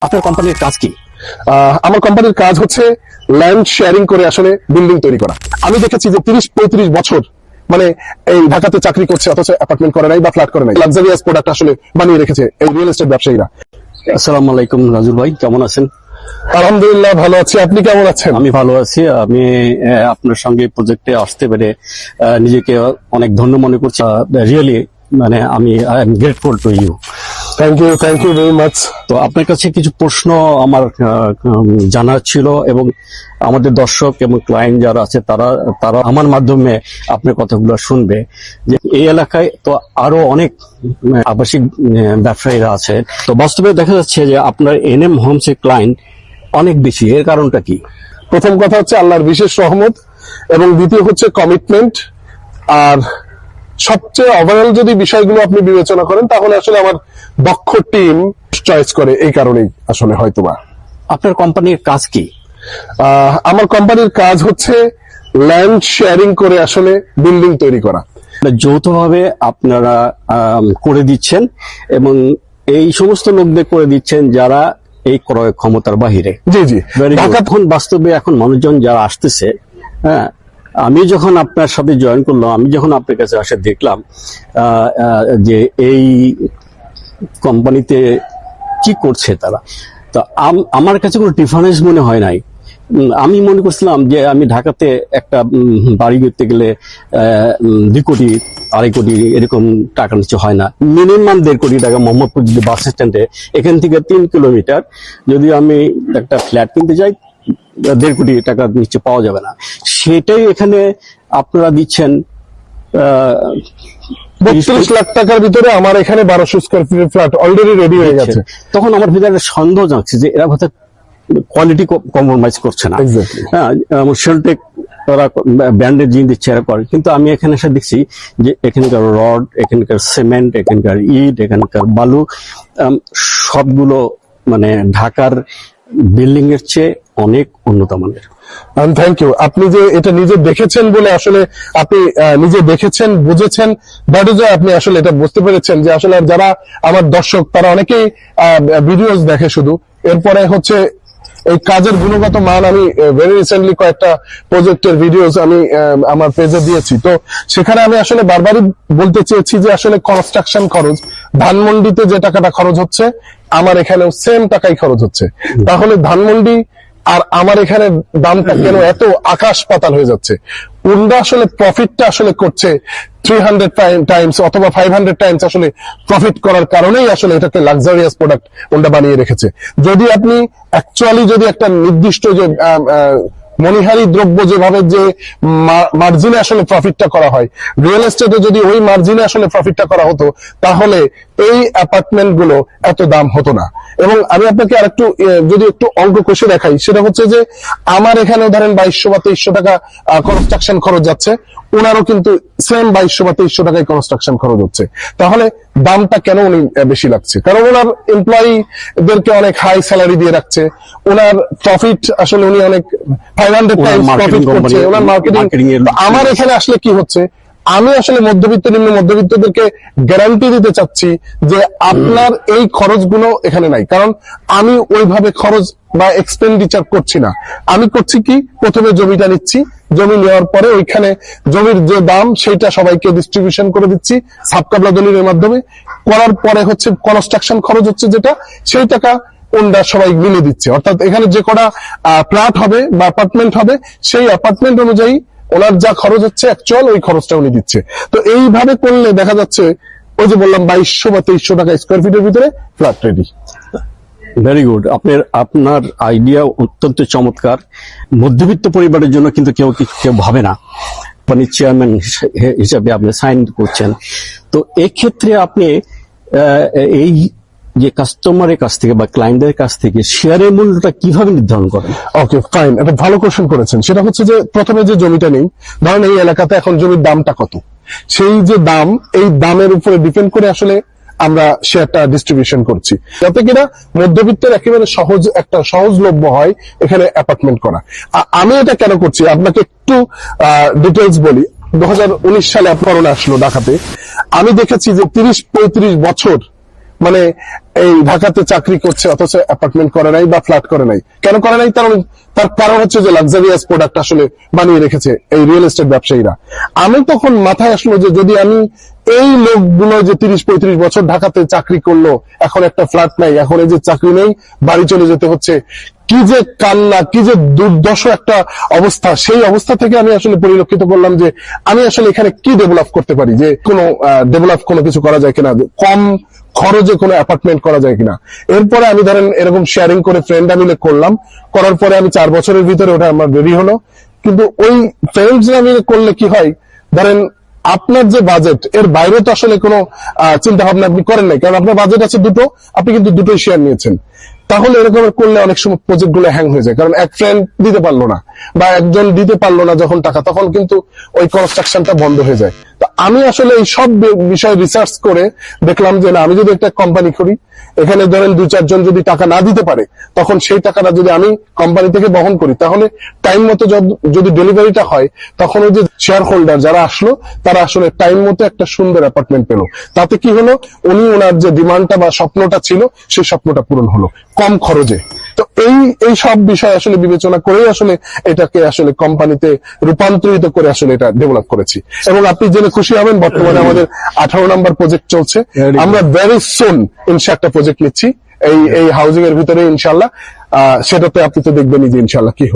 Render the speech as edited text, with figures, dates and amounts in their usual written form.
আপনার কোম্পানির কাজ কি? আমার কোম্পানির কাজ হচ্ছে ল্যান্ড শেয়ারিং করে আসলে বিল্ডিং তৈরি করা। আমি দেখেছি যে 30-35 বছর মানে এই ঢাকাতে চাকরি করছে অথচ অ্যাপার্টমেন্ট করে নাই বা ফ্ল্যাট করে নাই, লাক্সারিয়াস প্রোডাক্ট আসলে বানিয়ে রেখেছে এই রিয়েল এস্টেট ব্যবসায়ীরা। আসসালামু আলাইকুম রাজুল ভাই, কেমন আছেন? আলহামদুলিল্লাহ ভালো আছি, আপনি কেমন আছেন? আমি ভালো আছি। আমি আপনার সঙ্গে প্রজেক্টে আসতে পেরে নিজেকে অনেক ধন্য মনে করছি। রিয়েলি মানে আমি I am grateful to you. Thank you very much. তো আপনার কাছে কিছু প্রশ্ন আমার জানার ছিল এবং আমাদের দর্শক এবং ক্লায়েন্ট যারা আছে তারা আমার মাধ্যমে আপনার কথাগুলো শুনবে। যে এই এলাকায় তো আরো অনেক আবাসিক ব্যবসায়ীরা আছে, তো বাস্তবে দেখা যাচ্ছে যে আপনার এনএম হোমসের ক্লায়েন্ট অনেক বেশি। এর কারণটা কি? প্রথম কথা হচ্ছে আল্লাহর বিশেষ রহমত এবং দ্বিতীয় হচ্ছে কমিটমেন্ট। আর সবচেয়ে ওভারঅল যদি বিষয়গুলো আপনি বিবেচনা করেন তাহলে আসলে আমার দক্ষ টিম চয়েস করে, এই কারণেই আসলে হয়তোবা। আপনার কোম্পানির কাজ কি? আমার কোম্পানির কাজ হচ্ছে ল্যান্ড শেয়ারিং করে আসলে বিল্ডিং তৈরি করা। যৌথভাবে আপনারা করে দিচ্ছেন এবং এই সমস্ত লোকদের করে দিচ্ছেন যারা এই ক্রয় ক্ষমতার বাহিরে। জি জি। এখন বাস্তবে এখন মানুষজন যারা আসতেছে, হ্যাঁ, আমি যখন আপনার সাথে জয়েন করলাম, আমি যখন আপনার কাছে আসে দেখলাম যে এই কোম্পানিতে কি করছে তারা, তো আমার কাছে কোনো ডিফারেন্স মনে হয় নাই। আমি মনে করছিলাম যে আমি ঢাকাতে একটা বাড়ি করতে গেলে 2 কোটি 2.5 কোটি এরকম টাকা নিচে হয় না, মিনিমাম 1.5 কোটি টাকা। মোহাম্মদপুর যদি বাস স্ট্যান্ডে এখান থেকে 3 কিলোমিটার যদি আমি একটা ফ্ল্যাট কিনতে যাই 1.5 কোটি টাকা নিচে পাওয়া যাবে না। সেটাই এখানে আপনারা দিচ্ছেন 32 লাখ টাকার ভিতরে আমার এখানে 1200 স্কয়ার ফিটের ফ্ল্যাট অলরেডি রেডি হয়ে গেছে। তখন আমার ভিতরে সন্দেহ জাগছে যে এরা হয়তো কোয়ালিটি কম্প্রোমাইজ করছে না। হ্যাঁ, শেলটেক তারা ব্র্যান্ডের জিনিস দিচ্ছে এরা করে, কিন্তু আমি এখানে এসে দেখছি যে এখানকার রড, এখানকার সিমেন্ট, এখানকার ইট, এখানকার বালু সবগুলো মানে ঢাকার বিল্ডিং এর চেয়ে অনেক উন্নত মানের। Thank you. আপনি যে এটা নিজে দেখেছেন বলে আসলে আপনি নিজে দেখেছেন, বুঝেছেন, দ্যাট ইজ আপনি আসলে এটা বুঝতে পেরেছেন যে আসলে যারা আমার দর্শক তারা অনেকেই ভিডিওস দেখে শুধু, এরপরে হচ্ছে এই কাজের গুণগত মান। আমি ভেরি রিসেন্টলি কয়েকটা প্রজেক্টের ভিডিওস আমি আমার পেজে দিয়েছি, তো সেখানে আমি আসলে বারবারই বলতে চেয়েছি যে আসলে কনস্ট্রাকশন খরচ ধানমন্ডিতে যে টাকাটা খরচ হচ্ছে আমার এখানেও সেম টাকাই খরচ হচ্ছে। তাহলে ধানমন্ডি আর আমার এখানে দামটা কেন এত আকাশ পাতাল হয়ে যাচ্ছে? কোনটা আসলে প্রফিটটা আসলে করছে 300 টাইমস অথবা 500 টাইমস আসলে প্রফিট করার কারণেই আসলে এটাকে লাক্সারিয়াস প্রোডাক্ট ওনটা বানিয়ে রেখেছে। যদি আপনি অ্যাকচুয়ালি যদি একটা নির্দিষ্ট যে মণিহারি দ্রব্য যেভাবে যে মার্জিনে আসলে প্রফিটটা করা হয়, রিয়েল এস্টেটে যদি ওই মার্জিনে আসলে প্রফিটটা করা হতো তাহলে এই অ্যাপার্টমেন্ট গুলো এত দাম হতো না। এবং আমি আপনাকে আরেকটু যদি একটু অঙ্ক কষে দেখাই, সেটা হচ্ছে যে আমার এখানে ধরেন 2200 বা 2300 টাকা কনস্ট্রাকশন খরচ যাচ্ছে, ওনারও কিন্তু সেম 2200 বা 2300 টাকায় কনস্ট্রাকশন খরচ হচ্ছে। তাহলে দামটা কেন উনি বেশি লাগছে? কারণ ওনার এমপ্লয়ীদেরকে অনেক হাই স্যালারি দিয়ে রাখছে, ওনার প্রফিট আসলে উনি অনেক 500 টাইমস প্রফিট করছে, ওনার মার্কেটিং। আমার এখানে আসলে কি হচ্ছে, আমি আসলে মধ্যবিত্ত নিম্ন মধ্যবিত্তদেরকে গ্যারান্টি দিতে চাচ্ছি যে আপনার এই খরচগুলো এখানে নাই। কারণ আমি ওইভাবে খরচ বা এক্সপেন্ডিচার করছি না। আমি করছি কি, প্রথমে জমিটা নিচ্ছি, জমি নেওয়ার পরে ওইখানে জমির যে দাম সেটা সবাইকে ডিস্ট্রিবিউশন করে দিচ্ছি সাবকাবলা দলিলের মাধ্যমে। করার পরে হচ্ছে কনস্ট্রাকশন খরচ হচ্ছে যেটা, সেই টাকা ওনরা সবাই মিলে দিচ্ছে। অর্থাৎ এখানে যে কটা ফ্ল্যাট হবে বা অ্যাপার্টমেন্ট হবে সেই অ্যাপার্টমেন্ট অনুযায়ী ওনার যা খরচ হচ্ছে অ্যাকচুয়াল ওই খরচটা উনি দিচ্ছে। তো এইভাবে করলে দেখা যাচ্ছে ওই যে বললাম 2200 বা 2300 টাকা স্কোয়ার ফিটের ভিতরে ফ্ল্যাট রেডি। Very good. আপনার আইডিয়া অত্যন্ত চমৎকার। মধ্যবিত্ত পরিবারের জন্য কিন্তু কেউ ভাবে না। মানে চেয়ারম্যান হিসাবে আপনি সাইন করছেন, তো এক্ষেত্রে আপনি এই যে কাস্টমারের কাছ থেকে বা ক্লায়েন্টদের কাছ থেকে শেয়ারের মূল্যটা কিভাবে নির্ধারণ করেন? ওকে ফাইন, একটা ভালো কোশ্চেন করেছেন। সেটা হচ্ছে যে প্রথমে যে জমিটা নেই, ধরেন এই এলাকাতে এখন জমির দামটা কত, সেই যে দাম, এই দামের উপরে ডিপেন্ড করে আসলে আমরা শেয়ারটা ডিস্ট্রিবিউশন করছি, যাতে কিনা মধ্যবিত্তের একেবারে সহজলভ্য হয় এখানে অ্যাপার্টমেন্ট করা। আমি এটা কেন করছি আপনাকে একটু ডিটেলস বলি। 2019 সালে করোনা আসলো ঢাকাতে। আমি দেখেছি যে 30-35 বছর মানে এই ঢাকাতে চাকরি করছে অথচ অ্যাপার্টমেন্ট করে নাই বা ফ্ল্যাট করে নাই। কেন করে নাই? তার কারণ হচ্ছে যে লাক্সারিয়াস প্রোডাক্ট আসলে বানিয়ে রেখেছে এই রিয়েল এস্টেট ব্যবসায়ীরা। আমি তখন মাথায় আসলো যে যদি আমি এই লোকগুলো যে 30-35 বছর ঢাকাতে চাকরি করলো, এখন একটা ফ্ল্যাট নাই, এখন এই যে চাকরি নেই, বাড়ি চলে যেতে হচ্ছে, কি যে কান্না, কি যে দুর্দশ একটা অবস্থা। সেই অবস্থা থেকে আমি আসলে পরিলক্ষিত করলাম যে আমি আসলে এখানে কি ডেভেলপ করতে পারি, যে কোনো ডেভেলপ কোনো কিছু করা যায় কিনা, কম খরচে কোনো অ্যাপার্টমেন্ট করা যায় কিনা। এরপরে আমি ধরেন এরকম শেয়ারিং করে ফ্রেন্ডরা মিলে করলাম, করার পরে আমি 4 বছরের ভিতরে ওটা আমার রেডি হলো। কিন্তু ওই ফ্রেন্ডসরা মিলে করলে কি হয়, ধরেন আপনার যে বাজেট এর বাইরে তো আসলে কোনো চিন্তা ভাবনা আপনি করেন নাই, কারণ আপনার বাজেট আছে দুটো, আপনি কিন্তু দুটোই শেয়ার নিয়েছেন। তাহলে এরকম করলে অনেক সময় প্রজেক্ট গুলো হ্যাং হয়ে যায়, কারণ এক ফ্রেন্ড দিতে পারলো না বা একজন দিতে পারলো না যখন টাকা, তখন কিন্তু ওই কনস্ট্রাকশনটা বন্ধ হয়ে যায়। তো আমি আসলে এই সব বিষয়ে রিসার্চ করে দেখলাম যে না, আমি যদি একটা কোম্পানি করি, এখানে ধরেন 2-4 জন যদি টাকা না দিতে পারে, তখন সেই টাকাটা যদি আমি কোম্পানি থেকে বহন করি, তাহলে টাইম মতো যদি ডেলিভারিটা হয়, তখন ওই যে শেয়ার হোল্ডার যারা আসলো, তারা আসলে টাইম মতো একটা সুন্দর অ্যাপার্টমেন্ট পেলো। তাতে কি হলো, উনি ওনার যে ডিমান্ডটা বা স্বপ্নটা ছিল, সেই স্বপ্নটা পূরণ হলো কম খরচে। তো এই সব বিষয় আসলে বিবেচনা করে আসলে এটাকে আসলে কোম্পানিতে রূপান্তরিত করে আসলে এটা ডেভেলপ করেছি। এবং আপনি জেনে খুশি হবেন, বর্তমানে আমাদের 18 নম্বর প্রজেক্ট চলছে। আমরা ভেরি সুন ইনশা একটা প্রজেক্ট নিচ্ছি এই হাউজিং এর ভিতরে ইনশাল্লাহ। সেটাতে আপনি তো দেখবেনই যে ইনশাল্লাহ কি